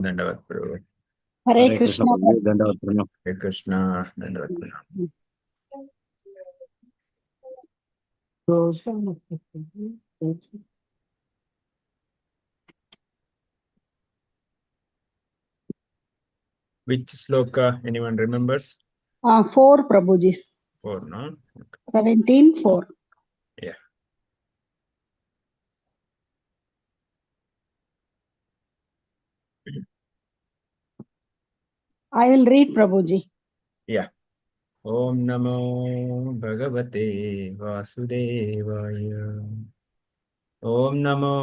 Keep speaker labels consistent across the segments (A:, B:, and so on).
A: Dandavat Prabhu.
B: Hare
C: Hare Krishna.
B: Krishna.
C: Dandavat Prabhu.
A: Hare Krishna. Dandavat Prabhu. Which sloka anyone remembers?
B: 4 Prabhuji.
A: 4, no?
B: 17:4.
A: Yeah.
B: I will read Prabhuji.
A: Yeah. Om Namo Bhagavate Vasudevaya. Om Namo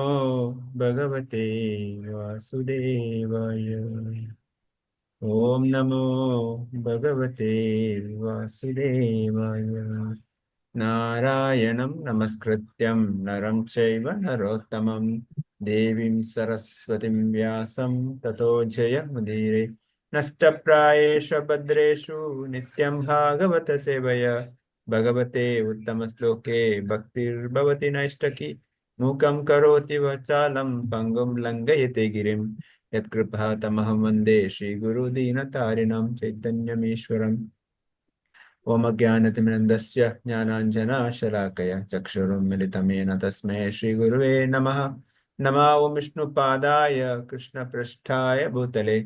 A: Bhagavate Vasudevaya. Om Namo Bhagavate Vasudevaya. Narayanam Namaskrityam Naram Chaiva Narottamam Devim Saraswatim Vyasam Tato Jayamudire Nashtaprayesha Bhadreshu Nityam Bhagavata Sevaya Bhagavate Uttamasloke Bhaktir Bhavati Naishtaki Mukam Karoti Vachalam Pangam Langayate Girim Yatkripa Tamaham Vande Shri Guru Dinatarinam Chaitanyameshwaram ओम अज्ञानतिमिरन्दस्य ज्ञानाञ्जनशलाकया चक्षुरुन्मिलितमेन तस्मै श्रीगुरुवे नमः। नमः ओं विष्णुपादाय कृष्णपृष्ठाय भूतले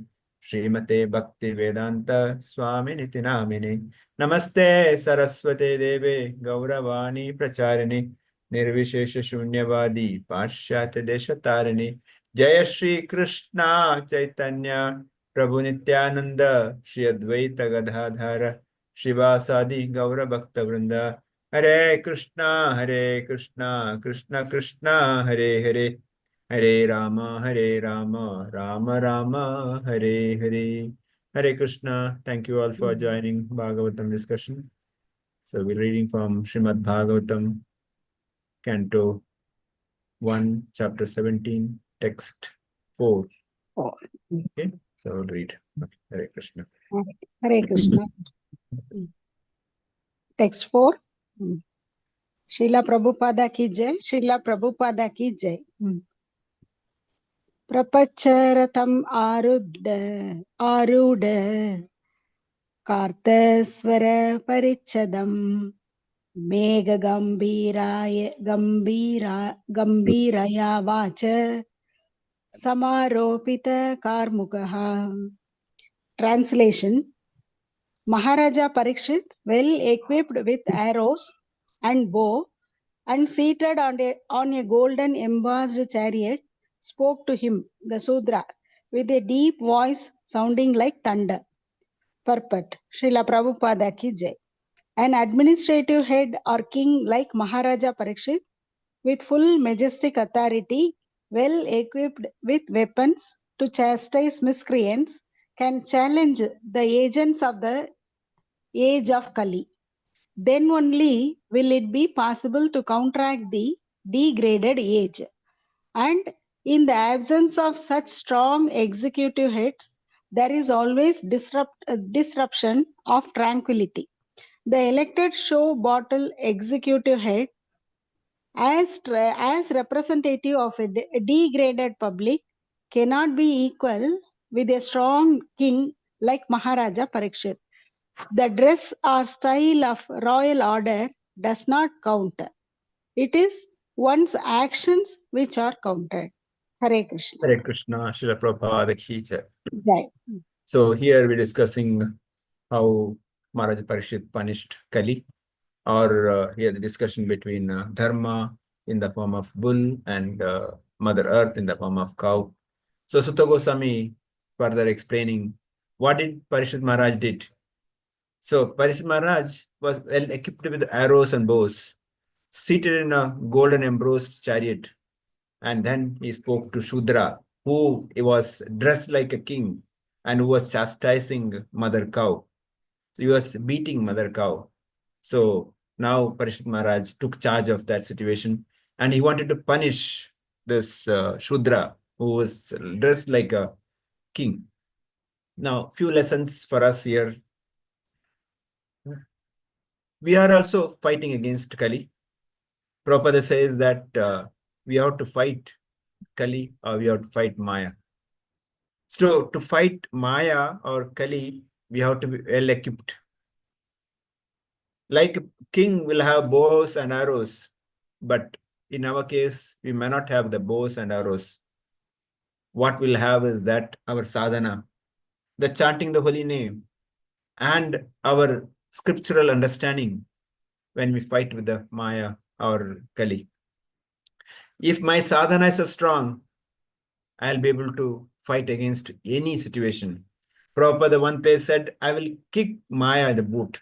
A: श्रीमते भक्तिवेदान्त स्वामिनिति नामिने। नमस्ते सरस्वते देवे गौरवाणी प्रचारिणे निर्विशेषशून्यवादी पाश्चात्यदेशतारिणे। जय श्री कृष्ण चैतन्य प्रभु नित्यानंद श्री अद्वैत गदाधर शिवासादि गौर भक्त वृंद। हरे कृष्णा कृष्ण कृष्ण हरे हरे, हरे Ram Ram Ram Hare Hare. Hare Krishna. Thank you all for joining Bhagavatam discussion. So we're reading from Srimad Bhagavatam, Canto 1, Chapter 17, Text 4. Okay, so I'll read. Hare Krishna.
B: Hare Krishna. Text 4. Srila Prabhupada ki jai. Srila Prabhupada ki jai. Prapacharatam arudha Kartasvara Parichadam Mega Gambiraya Vacha Samaropita Karmukaha. Translation. Maharaja Parikshit, well equipped with arrows and bow and seated on a golden embossed chariot, spoke to him, the Sudra, with a deep voice sounding like thunder. Purport. Srila Prabhupada ki jai. An administrative head or king like Maharaja Parikshit, with full majestic authority, well equipped with weapons to chastise miscreants, can challenge the agents of the age of Kali. Then only will it be possible to counteract the degraded age. And in the absence of such strong executive heads, there is always disruption of tranquility. The elected show bottle executive head, as representative of a degraded public, cannot be equal with a strong king like Maharaja Parikshit. The dress or style of royal order does not count. It is one's actions which are counted. Hare Krishna.
A: Hare Krishna. Srila Prabhupada ki jai.
B: Jai.
A: So here we're discussing how Maharaja Parikshit punished Kali, or here the discussion between Dharma in the form of bull and Mother Earth in the form of cow. So Sutta Goswami further explaining what did Parikshit Maharaj did. So Parikshit Maharaj was well equipped with arrows and bows, seated in a golden embossed chariot, and then he spoke to Shudra, who was dressed like a king and who was chastising Mother Cow. So he was beating Mother Cow. So now Parishit Maharaj took charge of that situation and he wanted to punish this Shudra who was dressed like a king. Now, few lessons for us here. We are also fighting against Kali. Prabhupada says that we have to fight Kali or we have to fight Maya. So to fight Maya or Kali, we have to be well equipped. Like king will have bows and arrows, but in our case, we may not have the bows and arrows. What we'll have is that our sadhana, the chanting the holy name, and our scriptural understanding when we fight with the Maya or Kali. If my sadhana is so strong, I'll be able to fight against any situation. Prabhupada one place said, I will kick Maya in the boot.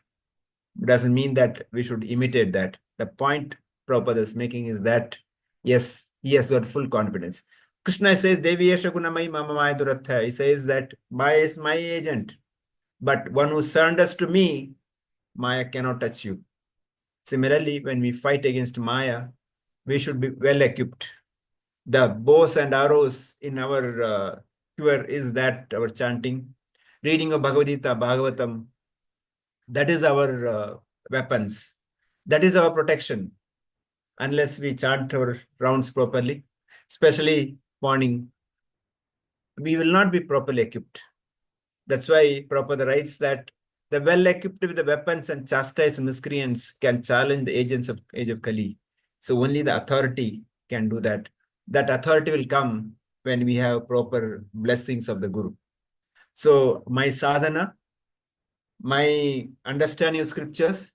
A: Doesn't mean that we should imitate that. The point Prabhupada is making is that, yes, he has got full confidence. Krishna says, Devi Yesha Gunamai Mama Maya Duratha. He says that Maya is my agent. But one who surrenders to me, Maya cannot touch you. Similarly, when we fight against Maya, we should be well equipped. The bows and arrows in our cure is that our chanting, reading of Bhagavatam, that is our weapons. That is our protection. Unless we chant our rounds properly, especially morning, we will not be properly equipped. That's why Prabhupada writes that the well-equipped with the weapons and chastise miscreants can challenge the agents of age of Kali. So only the authority can do that. That authority will come when we have proper blessings of the Guru. So my sadhana, my understanding of scriptures,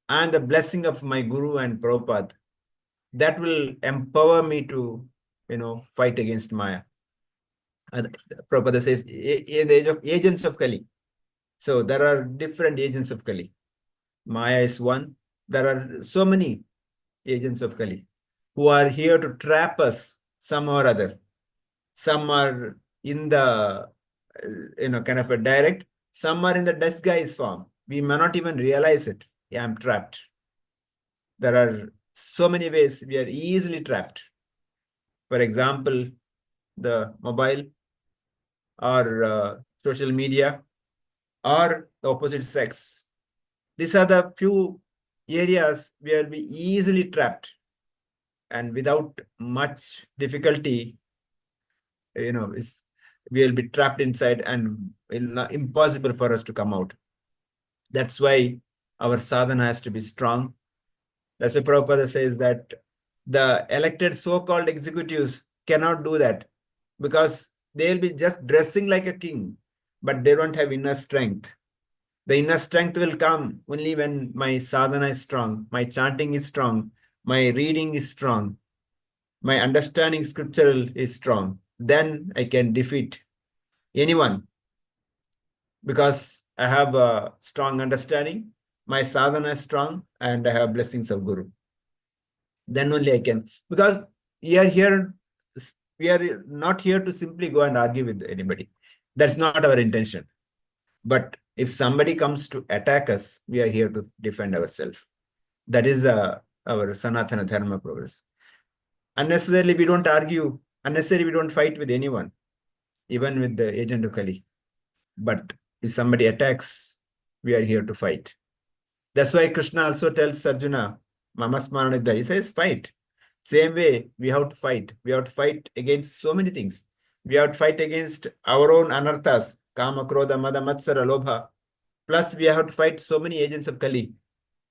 A: and the blessing of my Guru and Prabhupada, that will empower me to, fight against Maya. And Prabhupada says, in the age of agents of Kali. So there are different agents of Kali. Maya is one. There are so many agents of Kali who are here to trap us some or other. Some are in the, kind of a direct. Some are in the disguise form. We may not even realize it. Yeah, I'm trapped. There are so many ways we are easily trapped. For example, the mobile or social media or the opposite sex. These are the few areas where we easily trapped, and without much difficulty, we will be trapped inside and impossible for us to come out. That's why our sadhana has to be strong. That's why Prabhupada says that the elected so-called executives cannot do that because they'll be just dressing like a king, but they don't have inner strength. The inner strength will come only when my sadhana is strong, my chanting is strong, my reading is strong, my understanding scriptural is strong. Then I can defeat anyone because I have a strong understanding, my sadhana is strong, and I have blessings of Guru. Then only I can, because we are not here to simply go and argue with anybody. That's not our intention. But if somebody comes to attack us, we are here to defend ourselves. That is our Sanatana Dharma progress. Unnecessarily, we don't argue. Unnecessarily, we don't fight with anyone, even with the agent of Kali. But if somebody attacks, we are here to fight. That's why Krishna also tells Arjuna, Mama Smaranidha, he says, fight. Same way, we have to fight. We have to fight against so many things. We have to fight against our own anarthas, Kama, Krodha, Mada, Matsara, Lobha. Plus, we have to fight so many agents of Kali,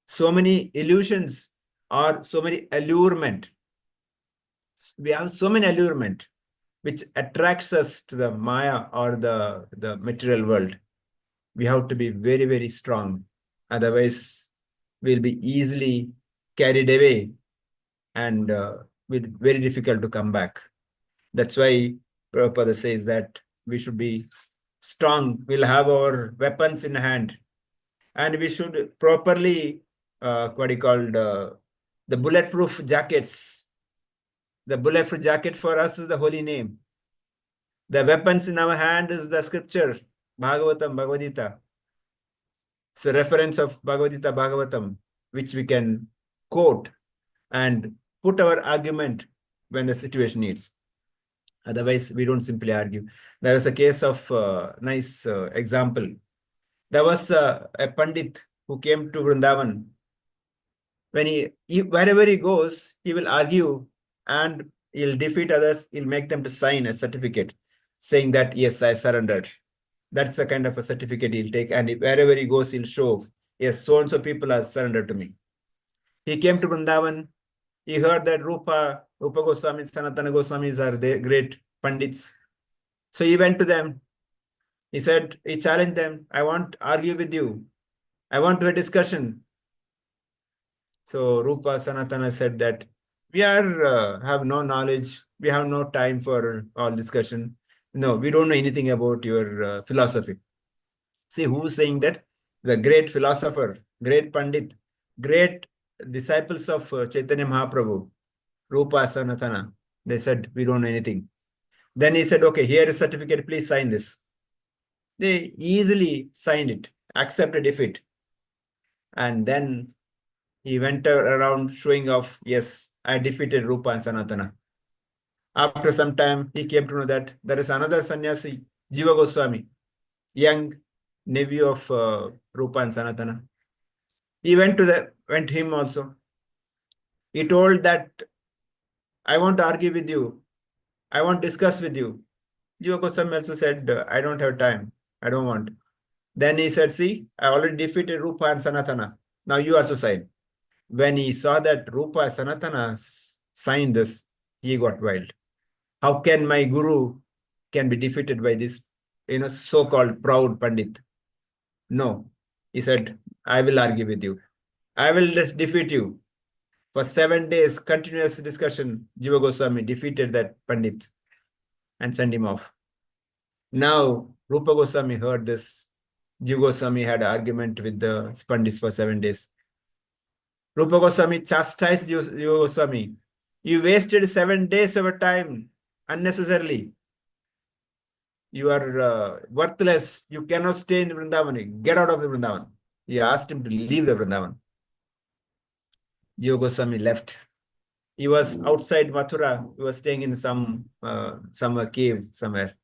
A: so many illusions or so many allurement. We have so many allurement which attracts us to the Maya or the material world. We have to be very, very strong. Otherwise, we'll be easily carried away and very difficult to come back. That's why Prabhupada says that we should be strong. We'll have our weapons in hand. And we should properly, the bulletproof jackets. The bulletproof jacket for us is the holy name. The weapons in our hand is the scripture, Bhagavatam, Bhagavad Gita. It's a reference of Bhagavad Gita, Bhagavatam, which we can quote and put our argument when the situation needs. Otherwise, we don't simply argue. There is a case of nice example. There was a Pandit who came to Vrindavan. When wherever he goes, he will argue and he'll defeat others. He'll make them to sign a certificate. saying that, yes, I surrendered. That's the kind of a certificate he'll take. And wherever he goes, he'll show, yes, so-and-so people are surrendered to me. He came to Vrindavan. He heard that Rupa Goswami, Sanatana Goswamis are the great Pandits. So he went to them. He said, he challenged them, I want to argue with you. I want to have a discussion. So Rupa Sanatana said that we have no knowledge. We have no time for all discussion. No, we don't know anything about your philosophy. See, who's saying that? The great philosopher, great Pandit, great disciples of Chaitanya Mahaprabhu, Rupa Sanatana. They said, we don't know anything. Then he said, okay, here is certificate, please sign this. They easily signed it, accepted defeat. And then he went around showing off, yes, I defeated Rupa and Sanatana. After some time, he came to know that there is another sannyasi, Jiva Goswami, young nephew of Rupa and Sanatana. He went to him also. He told that, I want to argue with you. I want to discuss with you. Jiva Goswami also said, I don't have time. I don't want. Then he said, see, I already defeated Rupa and Sanatana. Now you also sign. When he saw that Rupa and Sanatana signed this, he got wild. How can my guru can be defeated by this, so-called proud Pandit? No. He said, I will argue with you. I will defeat you. For 7 days, continuous discussion, Jiva Goswami defeated that Pandit and sent him off. Now, Rupa Goswami heard this. Jiva Goswami had an argument with the Pandits for 7 days. Rupa Goswami chastised Jiva Goswami. You wasted 7 days of your time unnecessarily. You are worthless. You cannot stay in the Vrindavan. Get out of the Vrindavan. He asked him to leave the Vrindavan. Jiva Goswami left. He was outside Mathura. He was staying in some cave somewhere.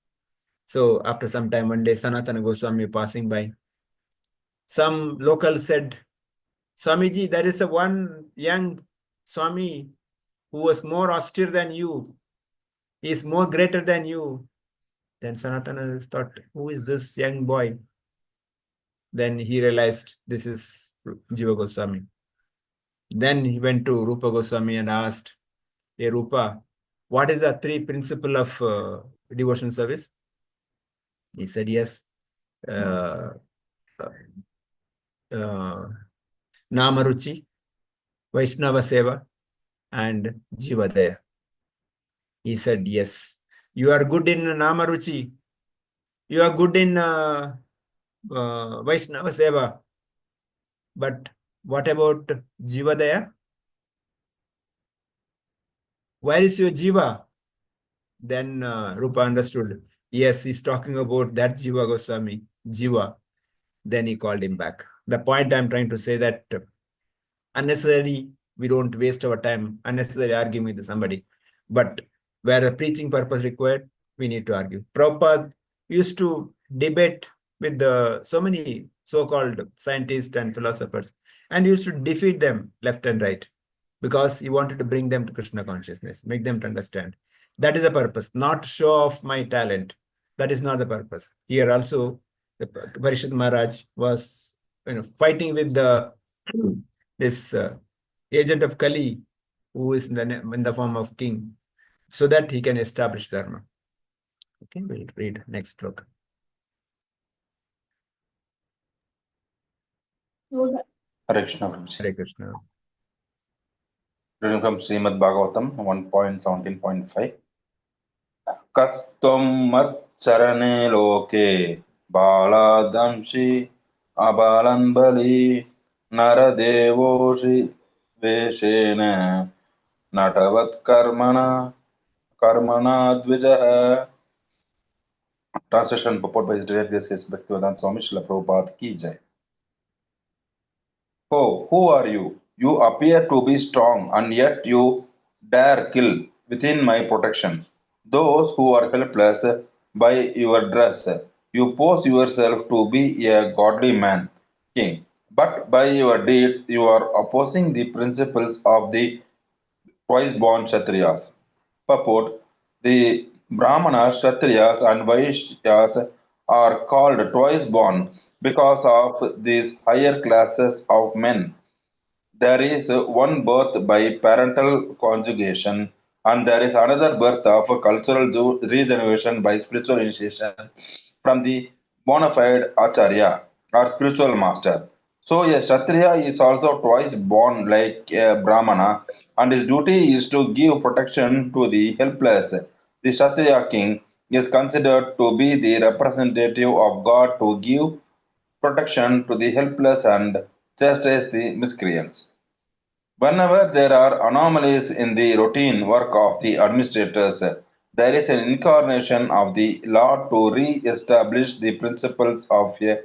A: So after some time, one day, Sanatana Goswami passing by. Some local said, Swamiji, there is one young Swami who was more austere than you. He is more greater than you. Then Sanatana thought, who is this young boy? Then he realized this is Jiva Goswami. Then he went to Rupa Goswami and asked, hey Rupa, what is the 3 principle of devotion service? He said, yes. Namaruchi, Vaishnava Seva, and Jivadaya. He said, yes. You are good in Namaruchi. You are good in Vaishnava Seva. But what about Jivadaya? Where is your Jiva? Then Rupa understood. Yes, he's talking about that Jiva Goswami, Jiva. Then he called him back. The point I'm trying to say that unnecessarily, we don't waste our time unnecessarily arguing with somebody. But where a preaching purpose required, we need to argue. Prabhupada used to debate with so many so-called scientists and philosophers, and used to defeat them left and right, because he wanted to bring them to Krishna consciousness, make them to understand. That is the purpose, not show off my talent. That is not the purpose. Here also, the Parishad Maharaj was fighting with this agent of Kali, who is in the form of king, so that he can establish Dharma. Okay, we'll read next book.
C: Hare Krishna.
A: Hare Krishna.
C: Reading from Srimad Bhagavatam 1.17.5. Kastom mat charane loke baladamshi abalan bali naradevoshi veshena natavat karmana dvijaha. Translation purport by His Divine Grace Bhaktivedanta Swami Srila Prabhupada ki jai. Oh, who are you? You appear to be strong, and yet you dare kill within my protection those who are helpless by your dress. You pose yourself to be a godly man, king, but by your deeds you are opposing the principles of the twice born Kshatriyas. Purport: the Brahmanas, Kshatriyas, and Vaishyas are called twice born because of these higher classes of men. There is one birth by parental conjugation, and there is another birth of cultural regeneration by spiritual initiation from the bona fide acharya or spiritual master. So, a Kshatriya is also twice born like a Brahmana, and his duty is to give protection to the helpless. The Kshatriya king is considered to be the representative of God to give protection to the helpless and chastise the miscreants. Whenever there are anomalies in the routine work of the administrators, there is an incarnation of the Lord to re-establish the principles of a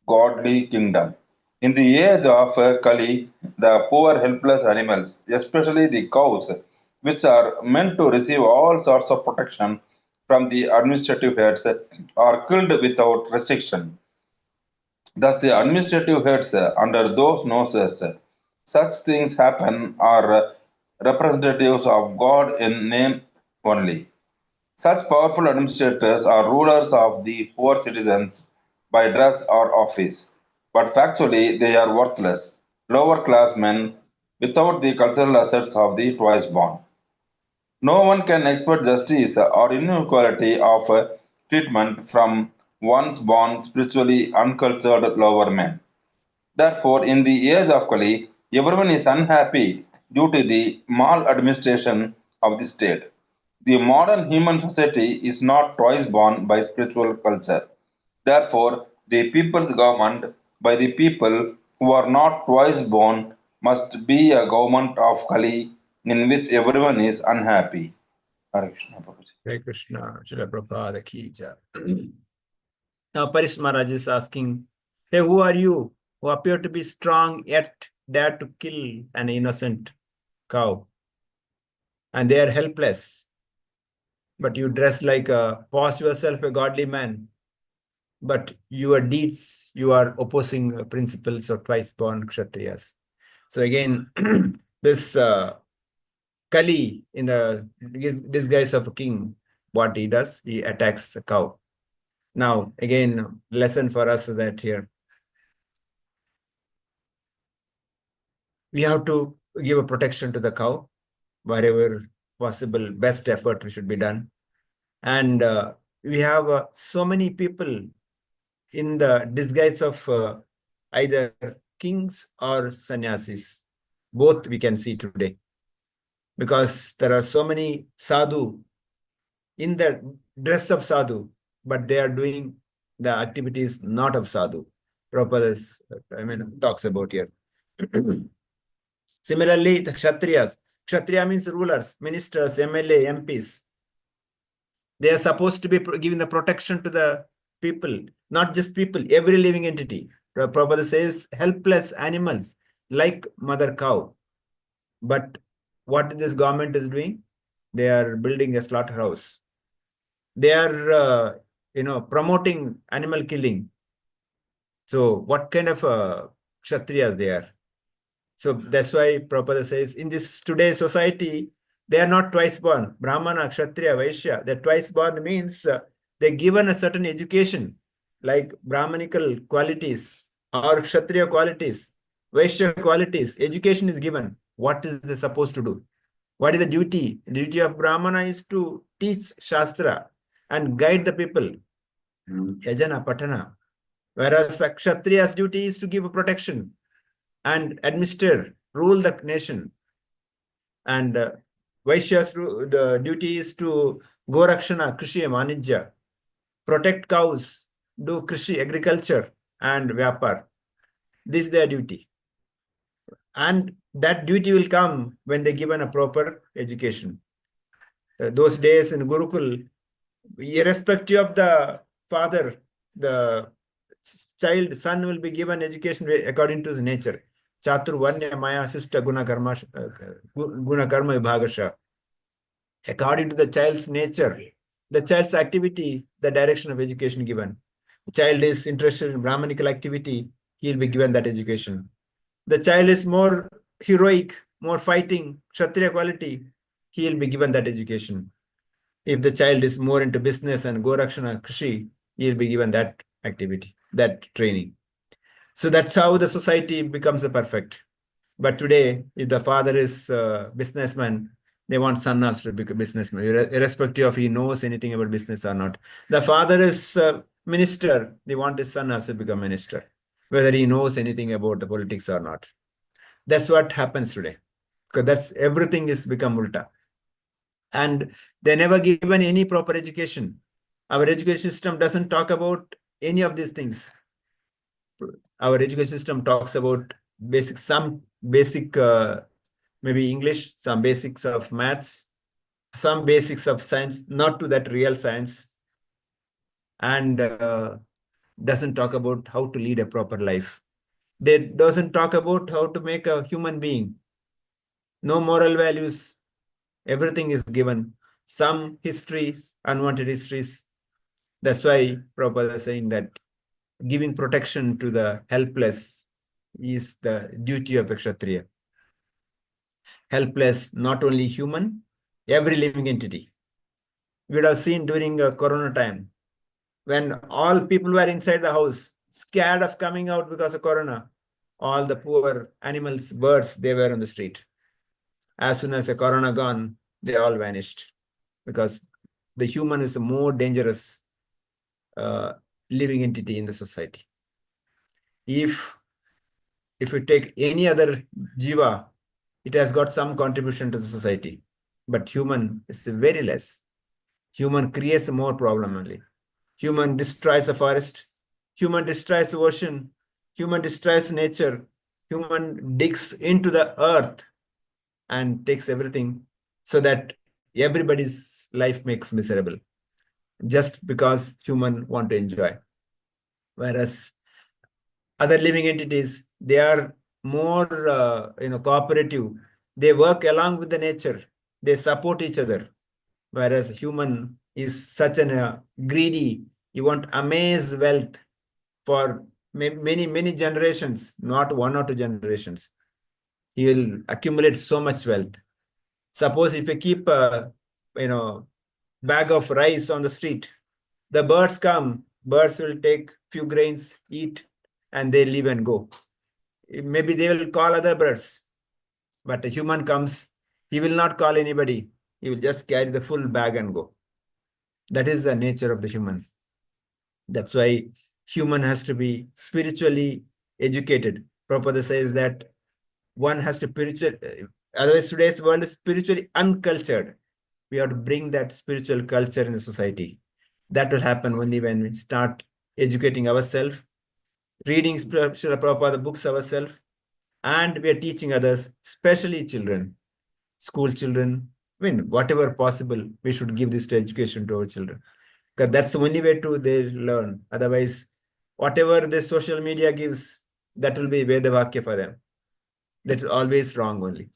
C: godly kingdom. In the age of Kali, the poor helpless animals, especially the cows, which are meant to receive all sorts of protection from the administrative heads, are killed without restriction. Thus, the administrative heads under those noses, such things happen are representatives of God in name only. Such powerful administrators are rulers of the poor citizens by dress or office, but factually they are worthless, lower class men without the cultural assets of the twice born. No one can expect justice or inequality of treatment from once born spiritually uncultured lower men. Therefore, in the age of Kali, everyone is unhappy due to the maladministration of the state. The modern human society is not twice born by spiritual culture. Therefore, the people's government by the people who are not twice born must be a government of Kali in which everyone is unhappy. Hare Krishna, Prabhuji.
A: Hare Krishna, Srila Prabhupada ki jai. Now, Parish Maharaj is asking, hey, who are you who appear to be strong yet dare to kill an innocent cow? And they are helpless, but you dress like pose yourself a godly man, but your deeds, you are opposing principles of twice born Kshatriyas. So again, this Kali in the disguise of a king, what he does, he attacks a cow. Now, again, lesson for us is that here, we have to give a protection to the cow, wherever possible, best effort should be done. And we have so many people in the disguise of either kings or sannyasis. Both we can see today. Because there are so many sadhu in the dress of sadhu, but they are doing the activities not of sadhu. Prabhupada talks about here. Similarly, the Kshatriyas. Kshatriya means rulers, ministers, MLA, MPs. They are supposed to be giving the protection to the people, not just people, every living entity. Prabhupada says helpless animals like mother cow. But what this government is doing? They are building a slaughterhouse. They are, promoting animal killing. So what kind of Kshatriyas they are? So that's why Prabhupada says, in this today's society, they are not twice born. Brahmana, Kshatriya, Vaishya. They're twice born means they're given a certain education, like Brahmanical qualities or Kshatriya qualities, Vaishya qualities. Education is given. What is they supposed to do? What is the duty? The duty of Brahmana is to teach Shastra and guide the people. Yajana, Patana. Whereas Kshatriya's duty is to give a protection and administer, rule the nation. And Vaishya's the duty is to go rakshana, krishi, manijya, protect cows, do krishi, agriculture, and vyapar. This is their duty. And that duty will come when they given a proper education. Those days in Gurukul, irrespective of the father, the son will be given education according to his nature. Chatur Vanya Maya Sista Guna Karma Vibhagasha. According to the child's nature, the child's activity, the direction of education given. The child is interested in Brahmanical activity, he will be given that education. The child is more heroic, more fighting, Kshatriya quality, he will be given that education. If the child is more into business and Gorakshana Krishi, he'll be given that activity, that training. So that's how the society becomes a perfect. But today, if the father is a businessman, they want son also to become a businessman, irrespective of he knows anything about business or not. The father is a minister, they want his son also to become minister, whether he knows anything about the politics or not. That's what happens today. Because that's everything is become ulta. And they never given any proper education. Our education system doesn't talk about any of these things. Our education system talks about some basic maybe English, some basics of maths, some basics of science, not to that real science, and doesn't talk about how to lead a proper life. They doesn't talk about how to make a human being. No moral values. Everything is given. Some histories, unwanted histories. That's why Prabhupada is saying that giving protection to the helpless is the duty of a Kshatriya. Helpless, not only human, every living entity. We would have seen during Corona time, when all people were inside the house, scared of coming out because of Corona, all the poor animals, birds, they were on the street. As soon as the Corona gone, they all vanished because the human is a more dangerous uh, living entity in the society. If you take any other jiva, it has got some contribution to the society, but human is very less. Human creates more problem only. Human destroys the forest. Human destroys the ocean. Human destroys nature. Human digs into the earth and takes everything so that everybody's life makes miserable just because human want to enjoy. Whereas other living entities, they are more cooperative. They work along with the nature. They support each other. Whereas human is such an greedy. You want amaze wealth for many generations, not one or two generations. He will accumulate so much wealth. Suppose if you keep bag of rice on the street, the birds come, birds will take few grains, eat, and they leave and go. Maybe they will call other birds, but a human comes, he will not call anybody. He will just carry the full bag and go. That is the nature of the human. That's why human has to be spiritually educated. Prabhupada says that one has to otherwise today's world is spiritually uncultured. We have to bring that spiritual culture in the society. That will happen only when we start educating ourselves, reading Srila Prabhupada books ourselves, and we are teaching others, especially children, school children. I mean, whatever possible, we should give this education to our children. Because that's the only way to they learn. Otherwise, whatever the social media gives, that will be Vedavakya for them. That's always wrong only.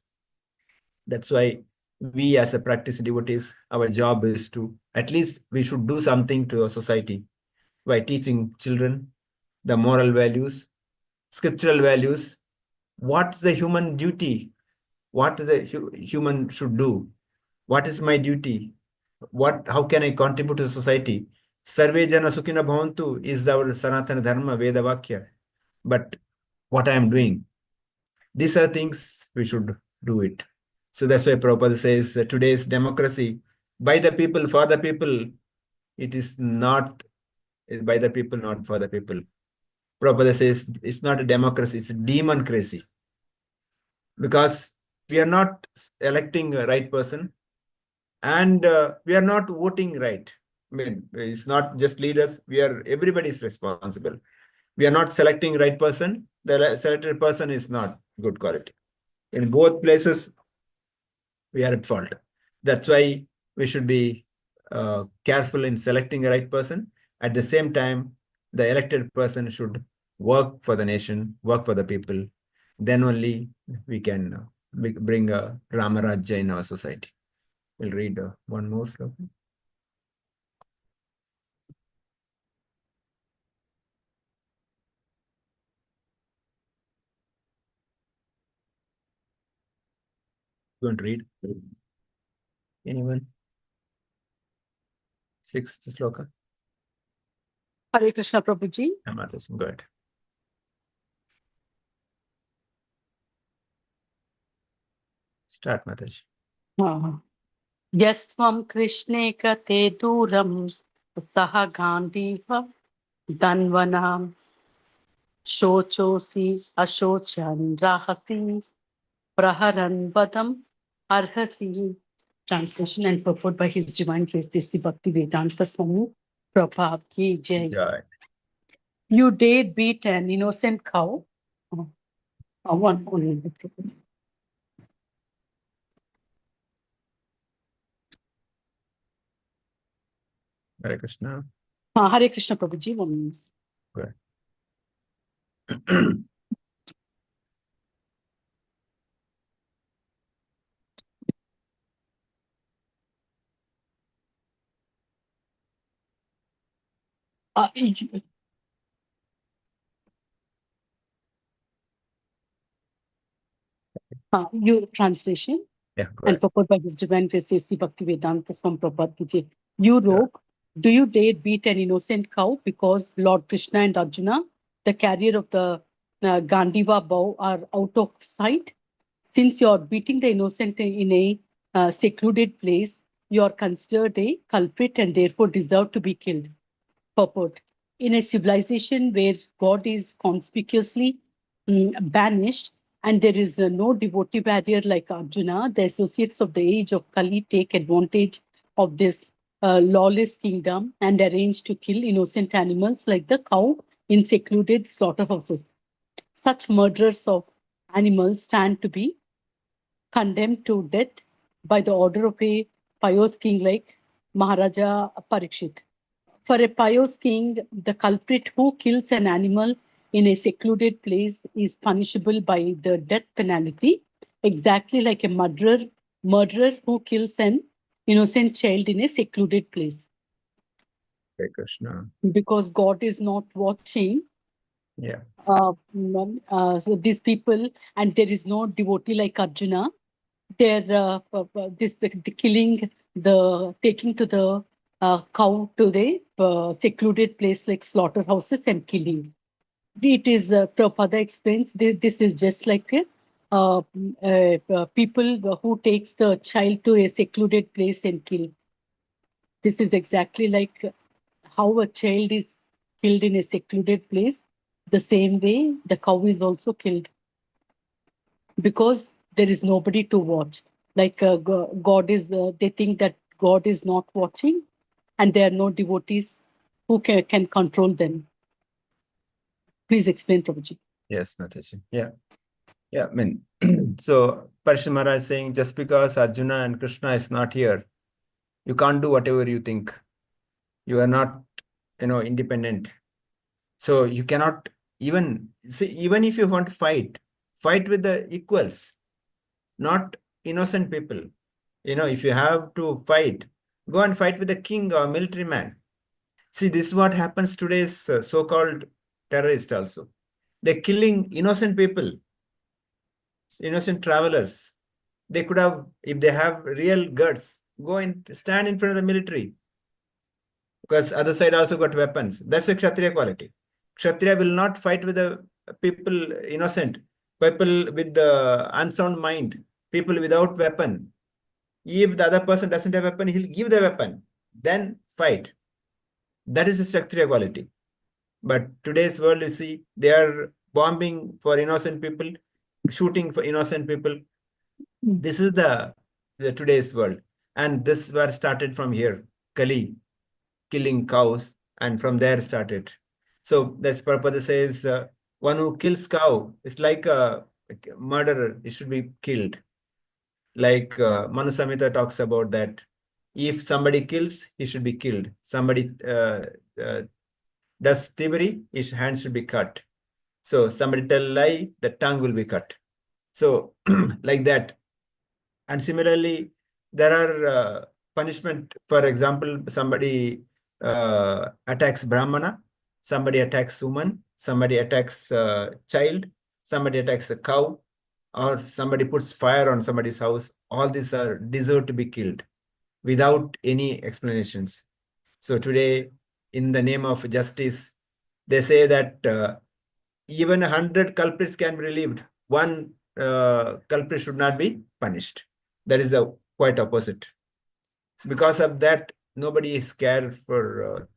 A: That's why we as a practice devotees, our job is to, at least we should do something to our society by teaching children the moral values, scriptural values, what's the human duty, what the human should do, what is my duty, how can I contribute to society. Sarve jana sukhina bhavantu is our Sanatana Dharma Veda Vakya. But what I am doing, these are things we should do it. So that's why Prabhupada says today's democracy, by the people, for the people, it is not by the people, not for the people. Prabhupada says it's not a democracy, it's a democracy. Because we are not electing a right person and we are not voting right. I mean, it's not just leaders, everybody is responsible. We are not selecting right person, the selected person is not good quality. In both places, we are at fault. That's why we should be careful in selecting the right person. At the same time, the elected person should work for the nation, work for the people. Then only we can bring a Ramarajya in our society. We'll read one more sloka. Don't read. Anyone? 6th sloka.
B: Hare Krishna Prabhuji.
A: Mataji, go ahead. Start, Mataji.
D: Yasvam Krishne kate duram saha gandiva danvanam shochosi ashochan rahasi praharan vadam arhasi. Translation and purport by His Divine Grace Desi Bhakti Vedanta Swami Prabhupada ki jai.
A: Jai.
D: You dared beat an innocent cow. One only.
A: Hare Krishna.
D: Hare Krishna Prabhuji. 1 minute.
A: Go ahead.
D: Your translation
A: Yeah, go
D: and
A: ahead.
D: purport by His Divine Grace A.C. Bhakti Vedanta Swami Prabhupada ki jai. You rogue, do you dare beat an innocent cow because Lord Krishna and Arjuna, the carrier of the Gandiva bow, are out of sight? Since you are beating the innocent in a secluded place, you are considered a culprit and therefore deserve to be killed. Purport. In a civilization where God is conspicuously banished and there is no devotee barrier like Arjuna, the associates of the age of Kali take advantage of this lawless kingdom and arrange to kill innocent animals like the cow in secluded slaughterhouses. Such murderers of animals stand to be condemned to death by the order of a pious king like Maharaja Parikshit. For a pious king, the culprit who kills an animal in a secluded place is punishable by the death penalty, exactly like a murderer who kills an innocent child in a secluded place.
A: Hare Krishna.
D: Because God is not watching
A: Yeah.
D: so these people, and there is no devotee like Arjuna. They're the killing, the taking to the cow to the secluded place like slaughterhouses and killing. It is Prabhupada explains this is just like people who takes the child to a secluded place and kill. This is exactly like how a child is killed in a secluded place. The same way the cow is also killed because there is nobody to watch. Like God is, they think that God is not watching, and there are no devotees who can control them. Please explain, Prabhuji.
A: Yes, Mataji. Yeah. Yeah. I mean, so Parishad Maharaj is saying just because Arjuna and Krishna is not here, you can't do whatever you think. You are not, independent. So you cannot even see, even if you want to fight with the equals, not innocent people. If you have to fight, go and fight with a king or military man. See, this is what happens today's so-called terrorists also. They're killing innocent people, innocent travelers. They could have, if they have real guts, go and stand in front of the military. Because other side also got weapons. That's a Kshatriya quality. Kshatriya will not fight with the people innocent, people with the unsound mind, people without weapon. If the other person doesn't have weapon, he'll give the weapon, then fight. That is a Kshatriya quality. But today's world, you see, they are bombing for innocent people, shooting for innocent people. This is the today's world. And this was started from here, Kali, killing cows, and from there started. So this Prabhupada says, one who kills cow is like a murderer. It should be killed. Like Manu Samhita talks about that. If somebody kills, he should be killed. Somebody does thievery, his hands should be cut. So somebody tell lie, the tongue will be cut. So like that. And similarly, there are punishment. For example, somebody attacks Brahmana, somebody attacks woman, somebody attacks child, somebody attacks a cow, or somebody puts fire on somebody's house. All these are deserve to be killed without any explanations. So today, in the name of justice, they say that even 100 culprits can be relieved. One culprit should not be punished. That is the quite opposite. So because of that, nobody is scared for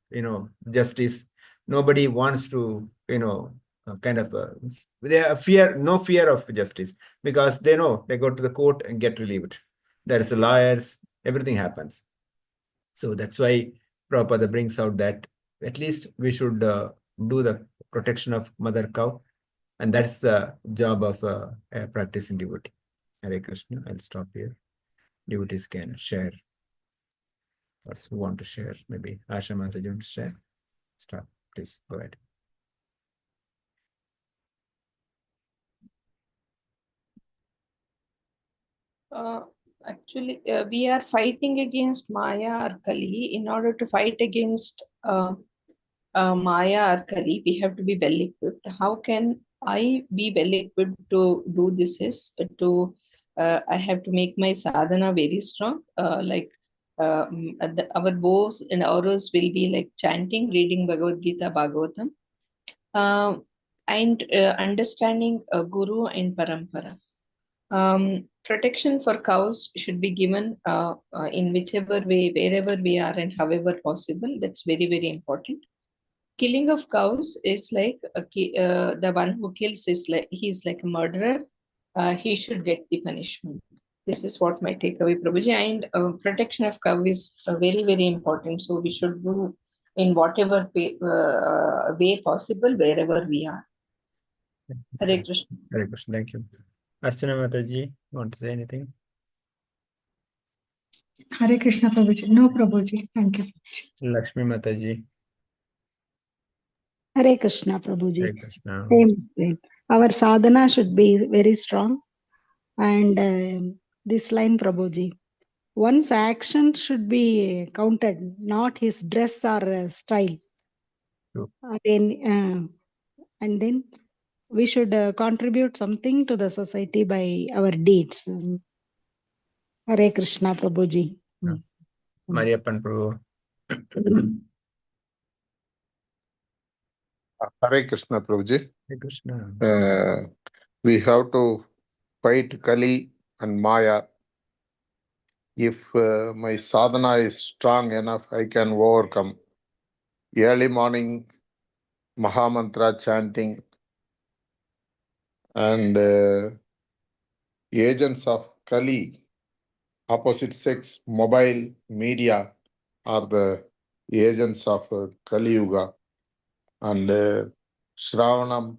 A: justice. Nobody wants to they have no fear of justice, because they know they go to the court and get relieved. There is lawyers, everything happens. So that's why Prabhupada brings out that at least we should do the protection of mother cow, and that's the job of a practicing devotee. Hare Krishna. I'll stop here. Devotees can share. Or who want to share? Maybe Asha Mataji want to share. Start. Please go ahead.
E: Actually, we are fighting against Maya or Kali. In order to fight against Maya or Kali, we have to be well equipped. How can I be well equipped to do this? I have to make my sadhana very strong. Our bows and arrows will be like chanting, reading Bhagavad Gita, Bhagavatam, and understanding Guru and Parampara. Protection for cows should be given in whichever way, wherever we are and however possible. That's very, very important. Killing of cows is like the one who kills is like he's like a murderer. He should get the punishment. This is what my takeaway, Prabhuji. And protection of cow is very, very important. So we should do in whatever way possible wherever we are. Hare Krishna.
A: Hare Krishna. Thank you. Archana Mataji, want to say anything?
F: Hare Krishna Prabhuji. No Prabhuji. Thank you.
A: Lakshmi Mataji.
B: Hare Krishna, Prabhuji.
A: Hare Krishna.
B: Same. Our sadhana should be very strong. And this line, Prabhuji, one's action should be counted, not his dress or style.
A: True.
B: And then we should contribute something to the society by our deeds. Hare Krishna, Prabhuji.
A: Mariappan Prabhu.
G: Hare Krishna Prabhuji.
A: Hare Krishna.
G: We have to fight Kali and Maya. If my sadhana is strong enough, I can overcome. Early morning Mahamantra chanting and agents of Kali, opposite sex, mobile, media are the agents of Kali Yuga. And Shravanam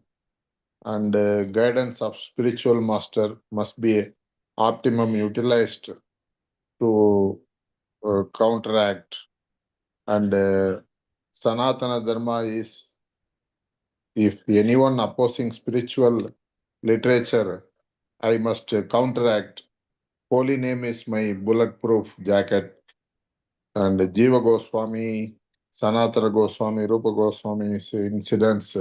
G: and guidance of spiritual master must be optimum utilized to counteract. And Sanatana Dharma is, if anyone opposing spiritual literature, I must counteract. Holy name is my bulletproof jacket. And Jiva Goswami, Sanatana Goswami, Rupa Goswami's incidents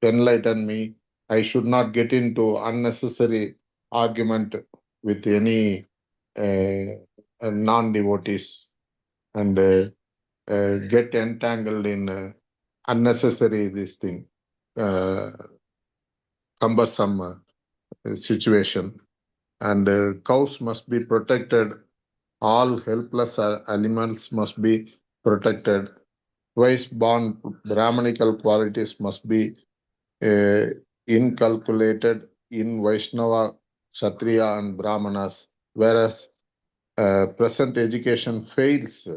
G: enlighten me. I should not get into unnecessary argument with any non-devotees and get entangled in unnecessary this thing, cumbersome situation. And cows must be protected. All helpless animals must be protected. Twice born Brahmanical qualities must be inculcated in Vaishnava, Kshatriya and Brahmanas, whereas present education fails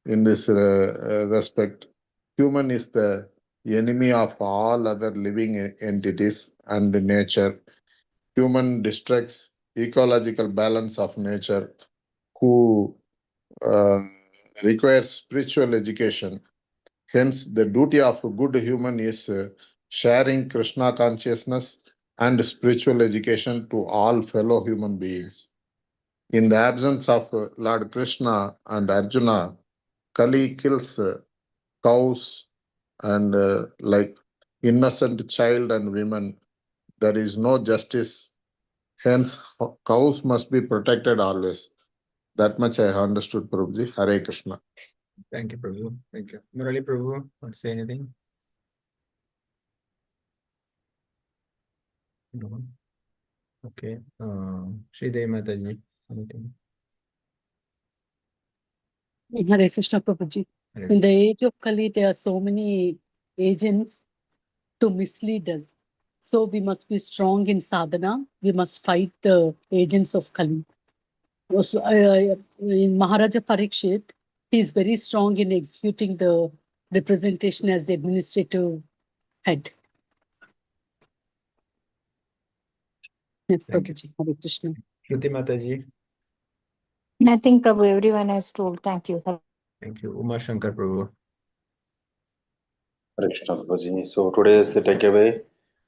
G: in this respect. Human is the enemy of all other living entities and nature. Human distracts ecological balance of nature, who requires spiritual education. Hence, the duty of a good human is sharing Krishna consciousness and spiritual education to all fellow human beings. In the absence of Lord Krishna and Arjuna, Kali kills cows and like innocent child and women. There is no justice. Hence, cows must be protected always. That much I understood, Prabhuji. Hare Krishna.
A: Thank you, Prabhu. Thank you. Murali Prabhu, want to say anything? No. Okay. Sridevi Mataji, anything?
D: Hare Krishna Prabhuji.
A: Hare
D: In the
A: Krishna.
D: age of Kali, there are so many agents to mislead us. So we must be strong in sadhana. We must fight the agents of Kali. Also, in Maharaja Parikshit, he is very strong in executing the representation as the administrative head. Yes,
A: Thank you.
D: Prabhuji. Hare Krishna.
A: Shruti Mataji,
H: Nothing, Prabhu. Everyone has told. Thank you.
A: thank you. Uma Shankar Prabhu.
C: Hare Krishna, Prabhuji. So today's takeaway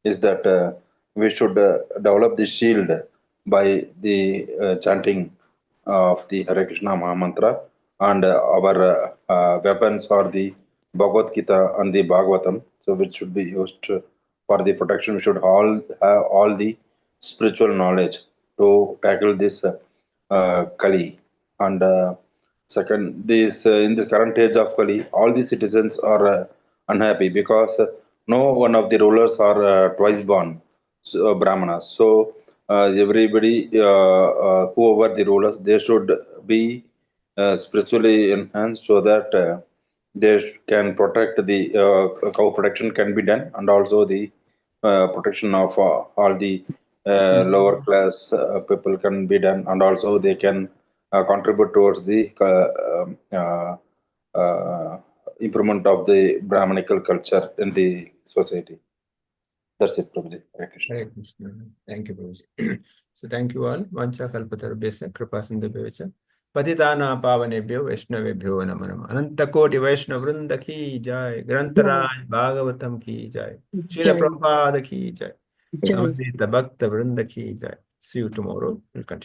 C: is that we should develop the shield by the chanting of the Hare Krishna Maha Mantra, and our weapons are the Bhagavad Gita and the Bhagavatam, so which should be used for the protection. We should all have all the spiritual knowledge to tackle this Kali. And second, this in the current age of Kali, all the citizens are unhappy because no one of the rulers are twice born, so, Brahmanas. So everybody, whoever the rulers, they should be spiritually enhanced so that they can protect the cow protection can be done, and also the protection of all the lower class people can be done, and also they can contribute towards the improvement of the Brahmanical culture in the society. That's it, Prabhuji. Hare Krishna.
A: Hare Krishna. Thank you, Prabhuji. So thank you all. Vancha kalpatarubhyasya kripa sindhubhyascha patitana pavanebhyo vaishnavebhyo namo namaha. Ananta koti Vaishnava vrinda ki jai. Grantaraj Bhagavatam ki jai. Srila
D: Jai.
A: Prabhupada ki jai.
D: Jai.
A: Samajita Bhakta vrinda ki jai. See you tomorrow. We'll continue.